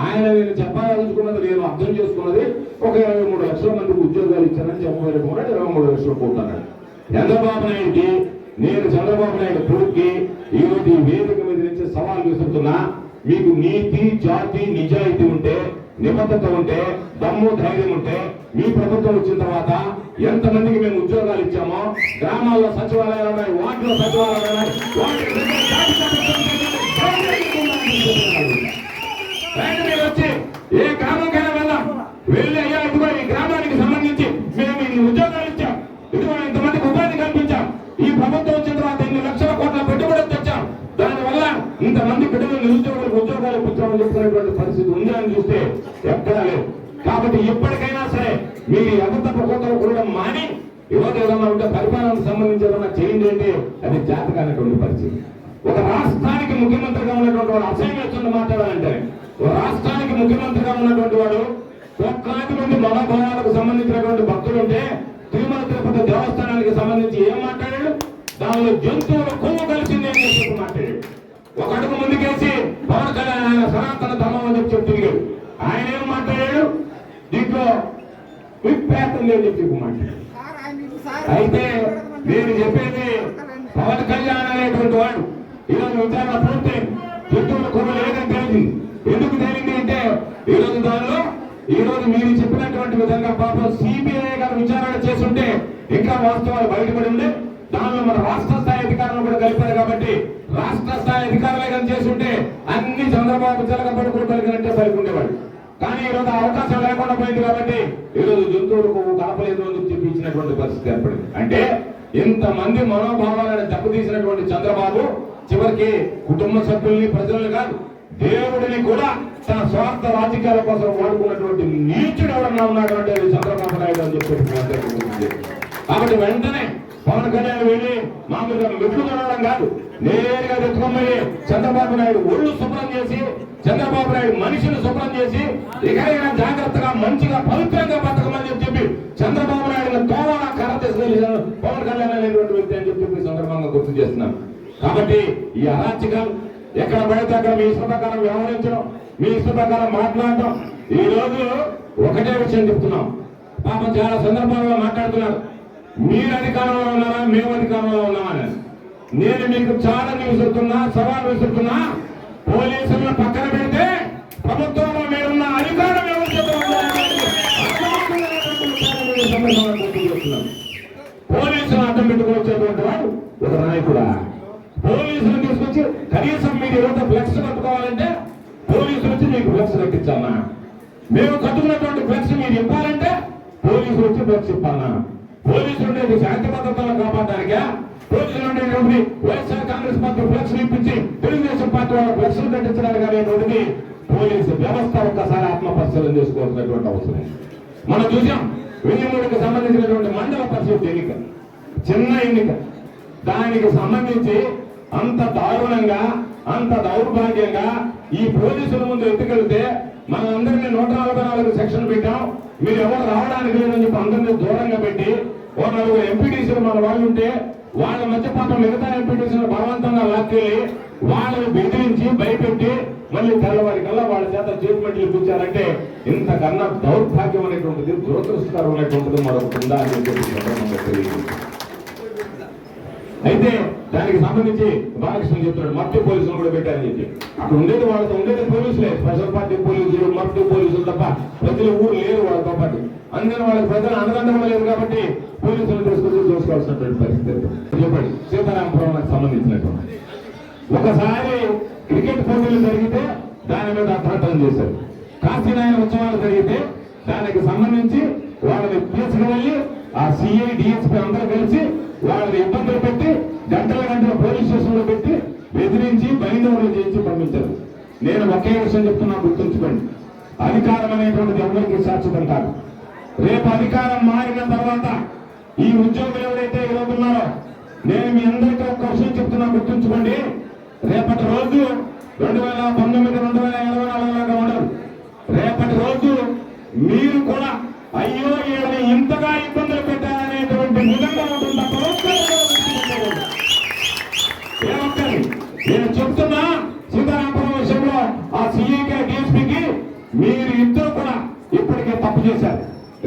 ఆయన నేను చెప్పాలనుకున్నది, నేను అర్థం చేసుకున్నది, ఒక 23 లక్షల మందికి ఉద్యోగాలు ఇచ్చానని చెప్పబోయేటప్పుడు 23 లక్షల కోట్లు అన్నాడు. చంద్రబాబు నాయుడికి, నేను చంద్రబాబు నాయుడు కొడుక్కి ఈరోజు ఈ వేదిక మీద నుంచి సవాల్ విసురుతున్నా. మీకు నీతి, జాతి, నిజాయితీ ఉంటే, నిబద్ధత ఉంటే, దమ్ము ధైర్యం ఉంటే, మీ ప్రభుత్వం వచ్చిన తర్వాత ఎంతమందికి మేము ఉద్యోగాలు ఇచ్చామో, గ్రామాల్లో సచివాలయాలు ఉన్నాయి, వార్డులో సచివాలయాలు ఉన్నాయి, వచ్చి ఏ గ్రామంకైనా వెళ్దాం, వెళ్ళి అయ్యా ఇదిగో ఈ గ్రామానికి సంబంధించి మేము ఇన్ని ఉద్యోగాలు ఇచ్చాం, ఇదిగో ఇంతమందికి ఉపాధి కల్పించాం, ఈ ప్రభుత్వం వచ్చిన తర్వాత 2 లక్షల కోట్ల పెట్టుబడులు తెచ్చాం, దానివల్ల ఇంతమంది బిడ్డలు నిరుద్యోగులకు ఉద్యోగాలు ఇప్పించామని చెప్పుకునేటువంటి పరిస్థితి ఉంది అని చూస్తే ఎక్కడా లేదు. కాబట్టి ఎప్పటికైనా సరే మీరు అబద్ధ కోతలు కొనడం మాని ఈరోజు ఏదన్నా ఉంటే పరిపాలనకు సంబంధించి ఏదన్నా చేయండి అంటే అది జాతకానటువంటి పరిస్థితి. ఒక రాష్ట్రానికి ముఖ్యమంత్రిగా ఉన్నటువంటి వాడు అసహ్యం వేస్తుంది మాట్లాడాలంటే, ఒక రాష్ట్రానికి ముఖ్యమంత్రిగా ఉన్నటువంటి వాడు 1,00,000 మంది మనోభావాలకు సంబంధించినటువంటి భక్తులు ఉంటే తిరుమల తిరుపతి దేవస్థానానికి సంబంధించి ఏం మాట్లాడాడు? దానిలో జంతువుల కొవ్వు కలిసింది అని చెప్పి మాట్లాడాడు. ఒక అడుగు ముందుకేసి పవన్ కళ్యాణ్ ఆయన సనాతన ధర్మం అని చెప్పి తిరిగాడు. ఆయన ఏం మాట్లాడాడు? దీంట్లో క్విక్ ప్యాక్ ఉంది అని చెప్పి మాట్లాడాడు. అయితే నేను చెప్పేది, పవన్ కళ్యాణ్ అనేటువంటి వాడు ఈరోజు విచారణ పూర్తయింది. జంతువుల కొవ్వు లేదని తేలింది. ఎందుకు తేలింది అంటే ఈరోజు దానిలో ఈరోజు మీరు చెప్పినటువంటి విధంగా పాపం సిబిఐ గారు విచారణ చేస్తుంటే ఇంకా వాస్తవాలు బయటపడి ఉండే. దానిలో మన రాష్ట్ర స్థాయి అధికారులు కూడా కలిపారు కాబట్టి రాష్ట్ర స్థాయి అధికారులే కానీ చేస్తుంటే అన్ని చంద్రబాబు చిలకపడుకుని పలికినట్టే పలికుండేవాడు. కానీ ఈరోజు అవకాశం లేకుండా పోయింది కాబట్టి ఈరోజు జంతువులకు కలపలేదు అని చెప్పి ఇచ్చినటువంటి పరిస్థితి ఏర్పడింది. అంటే ఇంతమంది మనోభావాలను దెబ్బతీసినటువంటి చంద్రబాబు చివరికి కుటుంబ సభ్యుల్ని, ప్రజల్ని కాదు, దేవుడిని కూడా తన స్వార్థ రాజకీయాల కోసం వాడుకున్నటువంటి నీచుడు ఎవరన్నా ఉన్నాడు అంటే చంద్రబాబు నాయుడు అని చెప్పి. కాబట్టి వెంటనే పవన్ కళ్యాణ్ వెళ్ళి మామూలుగా మెట్లు కొనడం కాదు, నేరుగా తెచ్చుకోమని చంద్రబాబు నాయుడు ఒళ్ళు శుభ్రం చేసి, చంద్రబాబు నాయుడు మనిషిని శుభ్రం చేసి, ఇకైనా జాగ్రత్తగా మంచిగా పవిత్రంగా బతకమని చెప్పి చంద్రబాబు నాయుడు తోవలా కర్ర తీసుకెళ్ళి పవన్ కళ్యాణ్ అనేటువంటి వ్యక్తి అని చెప్పి సందర్భంగా గుర్తు చేస్తున్నాను. కాబట్టి ఈ అరాచకాలు ఎక్కడ పడితే అక్కడ మీ ఇష్ట ప్రకారం వ్యవహరించడం, మీ ఇష్ట ప్రకారం మాట్లాడటం. ఈ రోజు ఒకటే విషయం చెప్తున్నాం. పాపం చాలా సందర్భాల్లో మాట్లాడుతున్నారు, మీరు అధికారంలో ఉన్నారా, మేము అధికారంలో ఉన్నామని. నేను మీకు చాలా విసురుతున్నా, సవాల్ విసురుతున్నా. పోలీసులను పక్కన పెడితే ప్రభుత్వంలో మీరున్న అధికారం పోలీసులు అడ్డం పెట్టుకుని వచ్చేటువంటి వాడు ఒక నాయకుడా? పోలీసులు తీసుకొచ్చి కనీసం మీరు ఏదో ఫ్లెక్స్ కట్టుకోవాలంటే పోలీసులు వచ్చి మీకు ఫ్లెక్స్ కట్టించామా? మేము కట్టుకున్నటువంటి ఫ్లెక్స్ మీరు ఇవ్వాలంటే పోలీసులు వచ్చి ఫ్లెక్స్ ఇవ్వాలన్నా? పోలీసులు ఉండేది శాంతి భద్రతలను కాపాడడానికా? పోలీసులు ఉండేటువంటి వైఎస్ఆర్ కాంగ్రెస్ పార్టీ ఫ్లెక్స్ ఇప్పించి తెలుగుదేశం పార్టీ వాళ్ళ ఫ్లెక్స్లు కట్టించడానికి అనేటువంటిది పోలీసు వ్యవస్థ ఒక్కసారి ఆత్మపరిశీలన చేసుకోవాల్సినటువంటి అవసరం. మనం చూసాం వెయ్యి సంబంధించినటువంటి మండల పరిషత్ ఎన్నిక, చిన్న ఎన్నిక, దానికి సంబంధించి అంత దారుణంగా అంత దౌర్భాగ్యంగా ఈ పోలీసుల ముందు ఎత్తుకెళ్తే మనందరినీ 144 సెక్షన్ పెట్టాం, మీరు ఎవరు రావడానికి లేదని చెప్పి అందరినీ దూరంగా పెట్టి ఓ 4 ఎంపీటీసీలు మన వాళ్ళు ఉంటే వాళ్ళ మధ్య పాపం మిగతా ఎంపీటీసీలు బలవంతంగా లాక్కెళ్ళి వాళ్ళని బెదిరించి భయపెట్టి మళ్ళీ తెల్లవారి కల్లా వాళ్ళ చేత ట్రీట్మెంట్లు ఇప్పించారంటే ఇంతకన్నా దౌర్భాగ్యం అనేటువంటిది, దురదృష్టకరం అనేటువంటిది మరొకటి ఉందా అని చెప్పి అయితే దానికి సంబంధించి బాలకృష్ణ చెప్తున్నాడు మట్టి పోలీసులు కూడా పెట్టారని చెప్పి. అక్కడ ఉండేది వాళ్ళతో ఉండేది పోలీసులే, స్పెషల్ పార్టీ పోలీసులు, మట్టి పోలీసులు తప్ప ప్రజలు ఊరు లేరు వాళ్ళతో పాటు. అందుకని వాళ్ళకి ప్రజలు అండదండం లేదు కాబట్టి పోలీసులు తీసుకొచ్చి చూసుకోవాల్సినటువంటి పరిస్థితి. చెప్పండి సీతారామపురానికి సంబంధించినటువంటి ఒకసారి క్రికెట్ పోటీలు జరిగితే దాని మీద అర్థాటం చేశారు. కాశీనాయన ఉత్సవాలు జరిగితే దానికి సంబంధించి వాళ్ళని తీసుకువెళ్ళి ఆ సిఐ డిఎస్పీ అందరూ కలిసి వాళ్ళని ఇబ్బందులు పెట్టి గంటల పోలీస్ స్టేషన్ లో పెట్టి బెదిరించి బయలుదేరి చేయించి పంపించారు. నేను ఒకే విషయం చెప్తున్నా, గుర్తుంచుకోండి, అధికారం అనేటువంటిది ఎవరికి శాశ్వతం కాదు. రేపు అధికారం మారిన తర్వాత ఈ ఉద్యోగులు ఎవరైతే ఈరోజు ఉన్నారో నేను మీ అందరికీ ఒక్క విషయం చెప్తున్నా, గుర్తుంచుకోండి. రేపటి రోజు 2019, 2024 లాగా ఉండదు. రేపటి రోజు మీరు కూడా అయ్యో వీళ్ళని ఇంతగా ఇబ్బందులు పెట్టారనేటువంటి నిజంగా ఉంటుంది తప్ప ఏమొక్కది. నేను చెప్తున్నా సీతారామపురం విషయంలో ఆ సిఐకి డిఎస్పీకి మీరు ఇద్దరు కూడా ఇప్పటికే తప్పు చేశారు.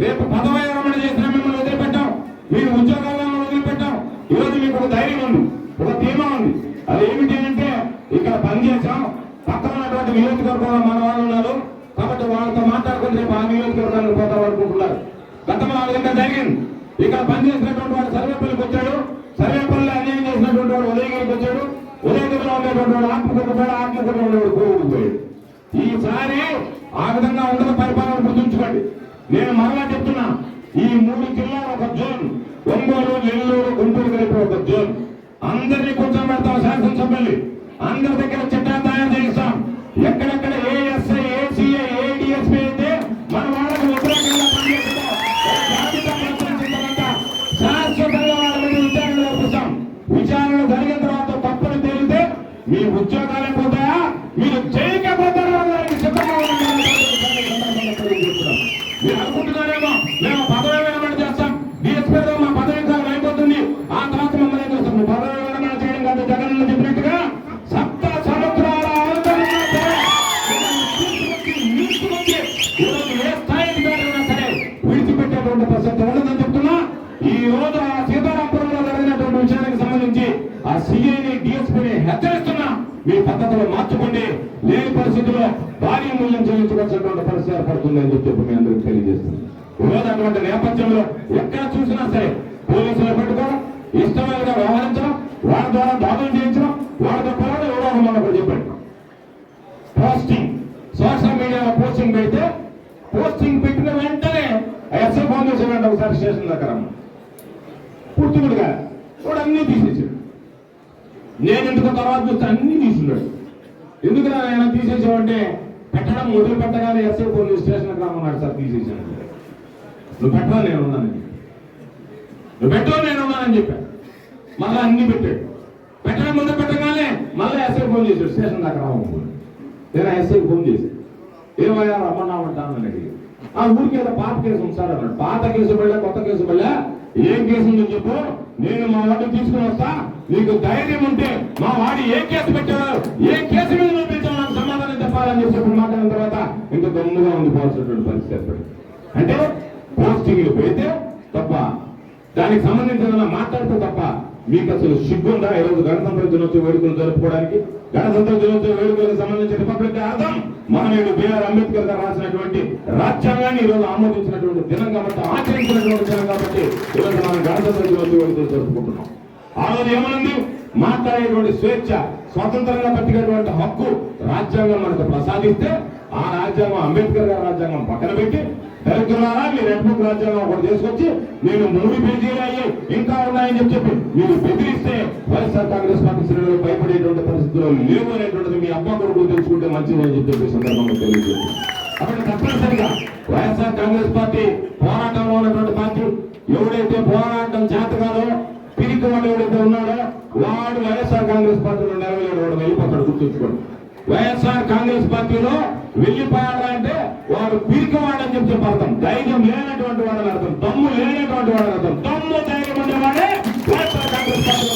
రేపు పదవి విరమణ చేసిన మిమ్మల్ని వదిలిపెట్టాం, మీరు ఉద్యోగాల్లో వదిలిపెట్టాం. ఈరోజు మీకు ఒక ధైర్యం ఉంది, ఒక ధీమా ఉంది. అది ఏమిటి అంటే ఇక్కడ పనిచేసాం, పక్కన ఉన్నటువంటి నియోజకవర్గంలో మన వాళ్ళు ఉన్నారు కాబట్టి వాళ్ళతో మాట్లాడుకుని రేపు ఆ నియోజకవర్గానికి పోతాం అనుకుంటున్నారు. గతంలో ఆ విధంగా జరిగింది. ఇక్కడ పనిచేసినటువంటి వాడు సర్వేపల్లికి వచ్చాడు, సర్వేపల్లి అన్యాయం చేసినటువంటి వాడు ఉదయగిరికి వచ్చాడు, ఉదయగిరిలో ఉండేటువంటి వాడు ఆత్మకూరులో ఉండేవాడు కోవిడికి పోయాడు. ఈసారి ఆ విధంగా ఉండదు పరిపాలన. గుర్తుంచుకోండి, నేను మరలా చెప్తున్నా, ఈ 3 జిల్లాలు ఒక జోన్, ఒంగోలు, నెల్లూరు, గుంటూరు కలిపి ఒక జోన్. అందరినీ కూర్చోబెడతాం శాసనసభ్యుల్ని, అందరి దగ్గర చట్టాలు తయారు చేయిస్తాం. ఎక్కడెక్కడ ఏఎస్ఐ, ఏసీఐ, ఏడిఎస్పీ అయితే మన వాళ్ళకి వ్యతిరేకంగా పనిచేస్తాం. శాశ్వతంగా వాళ్ళ మీద విచారణ జరిపిస్తాం. విచారణ జరిగిన తర్వాత తప్పులు తేలితే మీ ఉద్యోగాలే పోతాయా, మీరు చేయకపోతారా దానికి సిద్ధంగా మీరు అనుకుంటున్నారేమో మేము పదవి విరమణ చేస్తాం, డిఎస్పీతో మా పదవి కాలం అయిపోతుంది, ఆ తర్వాత మమ్మల్ని ఏం చేస్తాం. పదవి విరమణ చేయడం కాదు, జగన్ చెప్పినట్టుగా సప్త సముద్రాల ఏ స్థాయికి జరిగినా సరే విడిచిపెట్టేటువంటి ప్రసక్తి ఉండదని చెప్తున్నా. ఈ రోజు ఆ సీతారామపురంలో జరిగినటువంటి విషయానికి సంబంధించి ఆ సిఐని డిఎస్పీని హెచ్చరిస్తున్నా, మీ పద్ధతులు మార్చుకోండి, లేని పరిస్థితుల్లో భారీ మూల్యం చెల్లించవలసినటువంటి పరిస్థితి ఏర్పడుతుంది అని చెప్పి మీ అందరికీ తెలియజేస్తుంది. ఈరోజు అటువంటి నేపథ్యంలో ఎక్కడ చూసినా సరే పోలీసులు పెట్టుకోవడం, ఇష్టమైనగా వ్యవహరించడం, వారి ద్వారా దాడులు చేయించడం, వారితో పాటు ఎవరో మనకు చెప్పండి పోస్టింగ్, సోషల్ మీడియాలో పోస్టింగ్ పెడితే పోస్టింగ్ పెట్టిన వెంటనే ఎస్ఐ ఫోన్ చేసేవాడు ఒకసారి స్టేషన్ దగ్గర పుట్టుకుడుగా కూడా అన్ని తీసేసాడు. నేను ఇంటికి తర్వాత చూస్తే అన్ని తీసుకున్నాడు. ఎందుకు ఆయన తీసేసావంటే పెట్టడం మొదలు పెట్టగానే ఎస్ఐ పోలీస్ స్టేషన్కి రమ్మన్నాడు, సార్ తీసేసాను. నువ్వు పెట్టడం నేను ఉన్నానని, నువ్వు పెట్టడం నేను ఉన్నానని చెప్పాను. మళ్ళీ అన్ని పెట్టాడు. పెట్టడం మొదలు పెట్టగానే మళ్ళీ ఎస్ఐ ఫోన్ చేశాడు, స్టేషన్ దాకా రావాలి. నేను ఎస్ఐకి ఫోన్ చేశాను, ఏమయ్యా రమ్మన్నామంటానని అడిగి, ఆ ఊరికి ఏదో పాత కేసు ఉంచాడు అన్నాడు. పాత కేసు పడలే, కొత్త కేసు పడలే, ఏం కేసు ఉందో చెప్పు, నేను మా వాడిని తీసుకుని వస్తా, నీకు ధైర్యం ఉంటే మా వాడి ఏ కేసు పెట్టారు, ఏ కేసు మీద చూపించావు నాకు సమాధానం చెప్పాలని చెప్పి మాట్లాడిన తర్వాత ఇంకా దొంగగా ఉండిపోవాల్సినటువంటి పరిస్థితి ఏర్పడింది. అంటే పోస్టింగ్లు పెడితే తప్ప, దానికి సంబంధించిన మాట్లాడితే తప్ప మీకు అసలు సిగ్గుందా? ఈరోజు గణతంత్ర దినోత్సవ వేడుకలు జరుపుకోవడానికి, గణతంత్ర దినోత్సవ వేడుకలకు సంబంధించిన రిపబ్లిక్ అర్థం మహనీయుడు బిఆర్ అంబేద్కర్ గారు రాసినటువంటి రాజ్యాంగాన్ని ఈరోజు ఆమోదించినటువంటి దినం కాబట్టి, ఆచరించినటువంటి దినం కాబట్టి ఈరోజు మనం గణతంత్ర దినోత్సవ వేడుకలు జరుపుకుంటున్నాం. ఆ రోజు ఏమనుంది? మాట్లాడేటువంటి స్వేచ్ఛ, స్వతంత్రంగా బతికేటువంటి హక్కు రాజ్యాంగం మనకు ప్రసాదిస్తే ఆ రాజ్యాంగం అంబేద్కర్ గారి రాజ్యాంగం పక్కన పెట్టి దళితులారా మీ రెడ్ బుక్ రాజ్యాంగం ఒకటి తీసుకొచ్చి నేను 3 పేజీలు అయ్యాయి ఇంకా ఉన్నాయని చెప్పి మీరు బెదిరిస్తే వైఎస్ఆర్ కాంగ్రెస్ పార్టీ శ్రేణులు భయపడేటువంటి పరిస్థితుల్లో లేవు అనేటువంటిది మీ అబ్బా కొడుకు తెలుసుకుంటే మంచిది అని చెప్పి సందర్భంగా తెలియజేస్తుంది. కాబట్టి తప్పనిసరిగా వైఎస్ఆర్ కాంగ్రెస్ పార్టీ పోరాటంలో ఉన్నటువంటి పార్టీ, ఎవడైతే పోరాటం చేతగానో పిరికి వాడు ఎవడైతే ఉన్నాడో వాడు వైఎస్ఆర్ కాంగ్రెస్ పార్టీలో నెరవేరు వాడు వెళ్ళిపోతాడు. గుర్తుంచుకోండి, వైఎస్ఆర్ కాంగ్రెస్ పార్టీలో వెళ్ళిపోయాడంటే వాడు పిరికివాడని చెప్పి అర్థం. ధైర్యం లేనటువంటి వాడని అర్థం, దమ్ము లేనటువంటి వాడని అర్థం. దమ్ము ధైర్యం ఉండేవాడే వైఎస్ఆర్ కాంగ్రెస్ పార్టీలో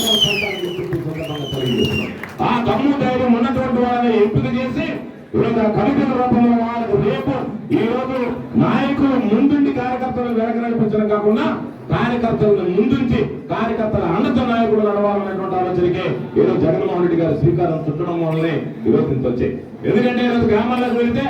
ఆ దమ్ము ధైర్యం ఉన్నటువంటి వాడిని ఎంపిక చేసి ఈరోజు ఆ కమిటీల రూపంలో వాళ్ళకు రేపు ఈ రోజు నాయకులు ముందుండి కార్యకర్తలను వెనక నడిపించడం కాకుండా కార్యకర్తలను ముందుంచి కార్యకర్తల అండతో నాయకులు నడవాలనేటువంటి ఆలోచనకే ఈరోజు జగన్మోహన్ రెడ్డి గారు శ్రీకారం చుట్టడం వల్లనే ఈరోజు ఇంత వచ్చాయి. ఎందుకంటే ఈరోజు గ్రామాల్లోకి వెళితే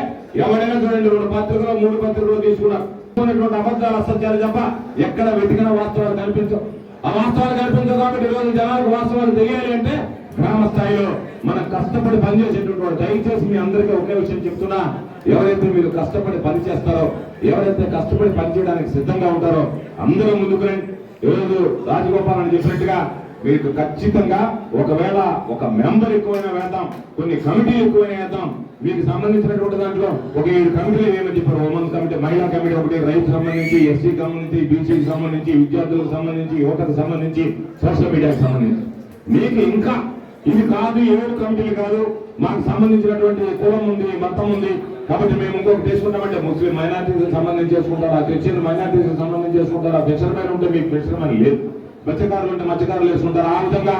ఎవరైనా చూడండి 2 పత్రికలు 3 పత్రికలు తీసుకున్నటువంటి అబద్ధాలు అసత్యాలు తప్ప ఎక్కడ వెతికిన వాస్తవాలు కనిపించవు. ఆ వాస్తవాలు కనిపించవు కాబట్టి ఈరోజు జనాలకు వాస్తవాలు తెలియాలి అంటే గ్రామ స్థాయిలో మనం కష్టపడి పనిచేసేటువంటి వాడు. దయచేసి మీ అందరికీ ఒకే విషయం చెప్తున్నా, ఎవరైతే మీరు కష్టపడి పని చేస్తారో, ఎవరైతే కష్టపడి పనిచేయడానికి సిద్ధంగా ఉంటారో అందరూ ముందుకు రండి. ఈరోజు రాజగోపాల్ అని చెప్పినట్టుగా మీకు ఖచ్చితంగా ఒకవేళ ఒక మెంబర్ ఎక్కువైనా వేద్దాం, కొన్ని కమిటీలు ఎక్కువైనా వేద్దాం. మీకు సంబంధించినటువంటి దాంట్లో ఒక 7 కమిటీలు ఏమని చెప్పారు. ఉమెన్స్ కమిటీ, మహిళా కమిటీ ఒకటి, రైతు సంబంధించి, ఎస్సీ సంబంధించి, బీసీకి సంబంధించి, విద్యార్థులకు సంబంధించి, యువతకు సంబంధించి, సోషల్ మీడియాకి సంబంధించి. మీకు ఇంకా ఇది కాదు 7 కమిటీలు కాదు, మాకు సంబంధించినటువంటి కులం ఉంది, మతం ఉంది కాబట్టి మేము ఇంకొకటి తీసుకుంటామంటే ముస్లిం మైనార్టీకి సంబంధించి చేసుకుంటారు, ఆ క్రిస్టియన్ మైనార్టీకి సంబంధించి చేసుకుంటారు, ఆ ఫిషర్మెన్ ఉంటే మీకు ఫిషర్మెన్ లేదు, మత్స్యకారులు ఉంటే మత్స్యకారులు వేసుకుంటారు. ఆ విధంగా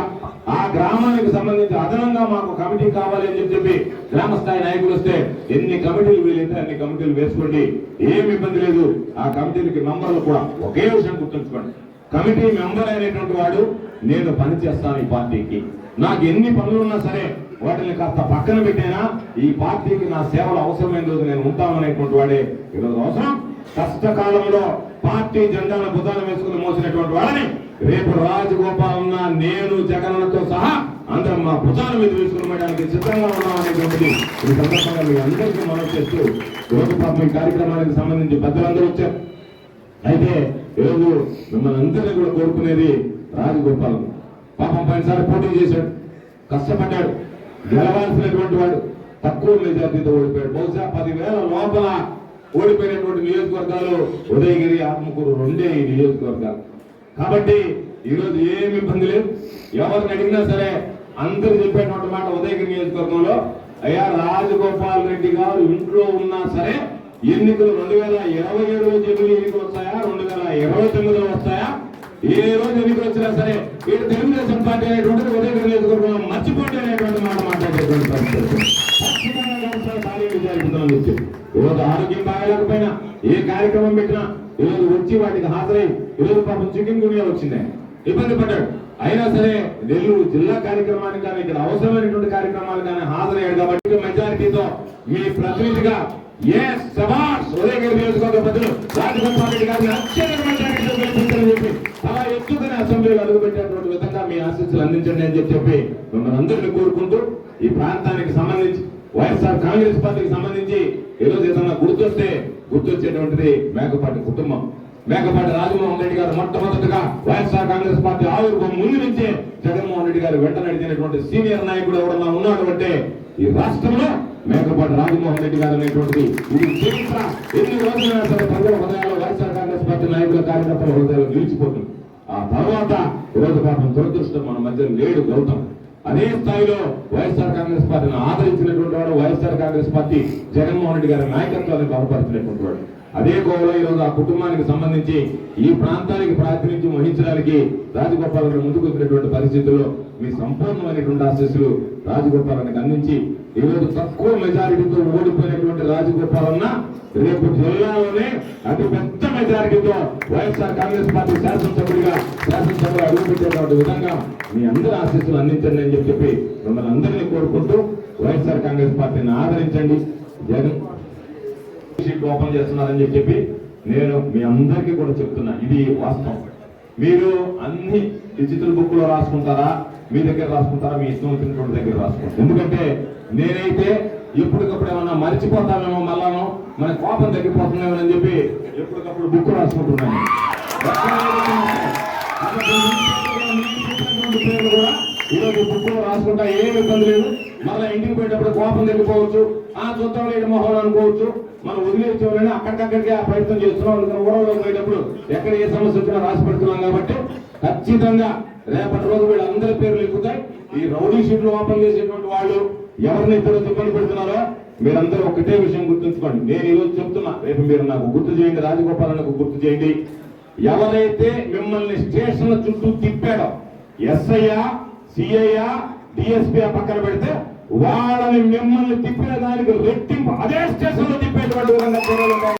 ఆ గ్రామానికి సంబంధించి అదనంగా మాకు కమిటీ కావాలి అని చెప్పి గ్రామ స్థాయి నాయకులు వస్తే ఎన్ని కమిటీలు వీలైతే అన్ని కమిటీలు వేసుకోండి, ఏమి ఇబ్బంది లేదు. ఆ కమిటీలకి మెంబర్లు కూడా ఒకే విషయం గుర్తుంచుకోండి, కమిటీ మెంబర్ అయినటువంటి వాడు నేను పని చేస్తాను ఈ పార్టీకి, నాకు ఎన్ని పనులున్నా సరే వాటిని కాస్త పక్కన పెట్టైనా ఈ పార్టీకి నా సేవలు అవసరమైన రోజు నేను ఉంటామనేటువంటి వాడే ఈరోజు అవసరం. కష్టకాలంలో పార్టీ జెండాను భుజాన వేసుకుని మోసినటువంటి వాడిని రేపు రాజగోపాలన్న నేను జగన్తో సహా అందరం మా భుజాల మీద వేసుకుని పోయడానికి సిద్ధంగా ఉన్నామనేటువంటిది ఈ సందర్భంగా మీ అందరికీ మనం చేస్తూ ఈరోజు పాపం ఈ కార్యక్రమానికి సంబంధించి పెద్దలందరూ వచ్చారు. అయితే ఈరోజు మిమ్మల్ని అందరినీ కూడా కోరుకునేది రాజగోపాల్ పాపం పైనసారి పోటీ చేశాడు, కష్టపడ్డాడు, గెలవాల్సినటువంటి వాడు తక్కువ మెజార్టీతో ఓడిపోయాడు. బహుశా 10,000 లోపల ఓడిపోయినటువంటి నియోజకవర్గాలు ఉదయగిరి, ఆత్మకూరు 2 ఈ నియోజకవర్గాలు. కాబట్టి ఈరోజు ఏమి ఇబ్బంది లేదు. ఎవరిని అడిగినా సరే అందరూ చెప్పేటువంటి మాట ఉదయగిరి నియోజకవర్గంలో, అయ్యా రాజగోపాల్ రెడ్డి గారు ఇంట్లో ఉన్నా సరే ఎన్నికలు 2027లో జమిలీ ఎన్నికలు వస్తాయా, 2029లో వస్తాయా, ఏ రోజు ఎన్నికలు వచ్చినా సరే వీడు తెలుగుదేశం పార్టీ అనేటువంటిది ఉదయగిరి నియోజకవర్గంలో మర్చిపోండి అనేటువంటి మాట మాట్లాడేటువంటి పరిస్థితి. ఈరోజు ఆరోగ్యం బాగాలేకపోయినా ఏ కార్యక్రమం పెట్టినా ఈరోజు వచ్చి వాటికి హాజరై ఈరోజు పాపం చికెన్ గునియా వచ్చింది, ఇబ్బంది పడ్డాడు. అయినా సరే నెల్లూరు జిల్లా కార్యక్రమానికి కానీ ఇక్కడ అవసరమైనటువంటి కార్యక్రమాలు కానీ హాజరయ్యాడు. కాబట్టి మెజారిటీతో మీ ప్రతినిధిగా ఉదయగిరి నియోజకవర్గ ప్రజలు రాజగోపాల్ రెడ్డి గారిని అత్యంత మెజారిటీతో గెలిపించాలని చెప్పి అలా ఎత్తుకుని అసెంబ్లీలో అడుగుపెట్టేటువంటి విధంగా మీ ఆశీస్సులు అందించండి అని చెప్పి మిమ్మల్ని అందరినీ కోరుకుంటూ ఈ ప్రాంతానికి సంబంధించి వైఎస్ఆర్ కాంగ్రెస్ పార్టీకి సంబంధించి ఈరోజు ఏదన్నా గుర్తొచ్చేటువంటిది మేకపాటి కుటుంబం. మేకపాటి రాజమోహన్ రెడ్డి గారు మొట్టమొదటిగా వైఎస్ఆర్ కాంగ్రెస్ పార్టీ ఆవిర్భావం ముందు నుంచే జగన్మోహన్ రెడ్డి గారు వెంట నడిచినటువంటి సీనియర్ నాయకుడు ఎవరన్నా ఉన్నాడు అంటే ఈ రాష్ట్రంలో మేకపాటి రాజమోహన్ రెడ్డి గారు అనేటువంటిది ఇది చరిత్ర. ఎన్ని రోజులైనా సరే ప్రజల హృదయాల్లో వైఎస్ఆర్ కాంగ్రెస్ పార్టీ నాయకుల కార్యకర్తల హృదయాలు నిలిచిపోతుంది. ఆ తర్వాత ఈరోజు పాపం దురదృష్టం మన మధ్య లేడు గౌతమ్. అదే స్థాయిలో వైఎస్ఆర్ కాంగ్రెస్ పార్టీని ఆదరించినటువంటి వాడు, వైఎస్ఆర్ కాంగ్రెస్ పార్టీ జగన్మోహన్ రెడ్డి గారి నాయకత్వాన్ని బలపరిచినటువంటి వాడు. అదే కోవలో ఈరోజు ఆ కుటుంబానికి సంబంధించి ఈ ప్రాంతానికి ప్రాతినిధ్యం వహించడానికి రాజగోపాల్ గారు ముందుకు వచ్చినటువంటి పరిస్థితుల్లో మీ సంపూర్ణమైనటువంటి ఆశీస్సులు రాజగోపాలానికి అందించి ఈరోజు తక్కువ మెజారిటీతో ఓడిపోయినటువంటి రాజగోపాలన్న రేపు జిల్లాలోనే అతి పెద్ద మెజారిటీతో వైఎస్ఆర్ కాంగ్రెస్ పార్టీ శాసనసభలో అడుగుపెట్టేటువంటి విధంగా మీ అందరి ఆశీస్సులు అందించండి అని చెప్పి మిమ్మల్ని అందరినీ కోరుకుంటూ వైఎస్ఆర్ కాంగ్రెస్ పార్టీని ఆదరించండి. జగన్ షీట్ ఓపెన్ చేస్తున్నారని చెప్పి నేను మీ అందరికీ కూడా చెప్తున్నా, ఇది వాస్తవం. మీరు అన్ని డిజిటల్ బుక్ లో రాసుకుంటారా, మీ దగ్గర రాసుకుంటారా, మీ ఇష్టం వచ్చినటువంటి దగ్గర రాసుకుంటారు. ఎందుకంటే నేనైతే ఎప్పటికప్పుడు ఏమన్నా మర్చిపోతామేమో, మళ్ళానో మన కోపం తగ్గిపోతుందేమో అని చెప్పి ఎప్పటికప్పుడు బుక్ రాసుకుంటున్నాను. ఈరోజు బుక్ లో రాసుకుంటా, ఏమి ఇబ్బంది లేదు. మళ్ళీ ఇంటికి పోయేటప్పుడు కోపం తగ్గిపోవచ్చు, చూద్దాం లేని మొహం అనుకోవచ్చు. మనం వదిలేసేవాళ్ళని అక్కడికక్కడికి ఆ ప్రయత్నం చేస్తున్నాం. అందుకని ఊరంలో పోయేటప్పుడు ఎక్కడ ఏ సమస్య వచ్చినా రాసి పెడుతున్నాం కాబట్టి ఖచ్చితంగా రేపటి రోజు వీళ్ళందరి పేర్లు ఎక్కుతాయి. ఈ రౌడీ షీట్లు ఓపెన్ చేసేటువంటి వాళ్ళు ఎవరిని ఇద్దరు ఇబ్బంది పెడుతున్నారో మీరందరూ ఒకటే విషయం గుర్తుంచుకోండి. నేను ఈరోజు చెప్తున్నా, రేపు మీరు నాకు గుర్తు చేయండి, రాజగోపాలన్నకు గుర్తు చేయండి. ఎవరైతే మిమ్మల్ని స్టేషన్ల చుట్టూ తిప్పాడో, ఎస్ఐ, సిఐ, డిఎస్పీ పక్కన పెడితే వాళ్ళని మిమ్మల్ని తిప్పిన దానికి రెట్టింపు అదే స్టేషన్ లో తిప్పేటువంటి విధంగా చర్యలు